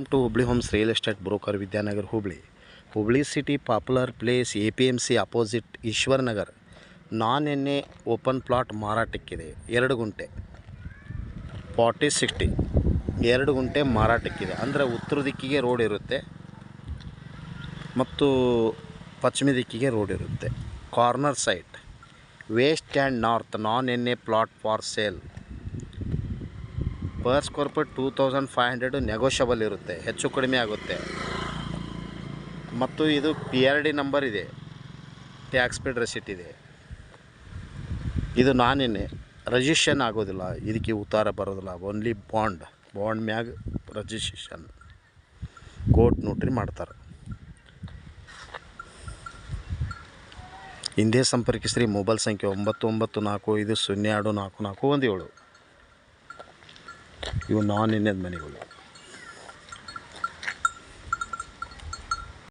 Welcome to Hubli homes real estate broker Vidyanagar Hubli city popular place APMC opposite Eshwar Nagar non NA open plot ಮಾರಾಟಕ್ಕಿದೆ 2 ಗುಂಟೆ 40-60 2 ಗುಂಟೆ ಮಾರಾಟಕ್ಕಿದೆ. ಅಂದರೆ ಉತ್ತರ ದಿಕ್ಕಿಗೆ ರೋಡ್ ಇರುತ್ತೆ ಮತ್ತು ಪಶ್ಚಿಮ ದಿಕ್ಕಿಗೆ ರೋಡ್ ಇರುತ್ತೆ. Corner site west and north non NA plot for sale. Per square feet 2500 negotiable ಇರುತ್ತೆ, ಹೆಚ್ಚು ಕಡಿಮೆ ಆಗುತ್ತೆ. ಮತ್ತು ಇದು PRD ನಂಬರ್ ಇದೆ, ಟ್ಯಾಕ್ಸ್ ಪೇಡ್ ರೆಸಿಟ್ ಇದೆ. ಇದು ನಾನ್ ಎನ್ಎ ರಿಜಿಸ್ಟ್ರೇಷನ್ ಆಗೋದಿಲ್ಲ, ಇದಕ್ಕೆ ಉತ್ತಾರ ಬರೋದಿಲ್ಲ. ಓನ್ಲಿ ಬಾಂಡ್ ಮ್ಯಾಗ ರಿಜಿಸ್ಟ್ರೇಷನ್ ಕೋರ್ಟ್ ನೋಟ್ರಿ ಮಾಡ್ತಾರೆ. ಹಿಂದೆ ಸಂಪರ್ಕಿಸ್ರಿ. ಮೊಬೈಲ್ ಸಂಖ್ಯೆ 9945024417. ಇವು ನಾನ್ ಎನ್ಎದ ಮನೆಗಳು.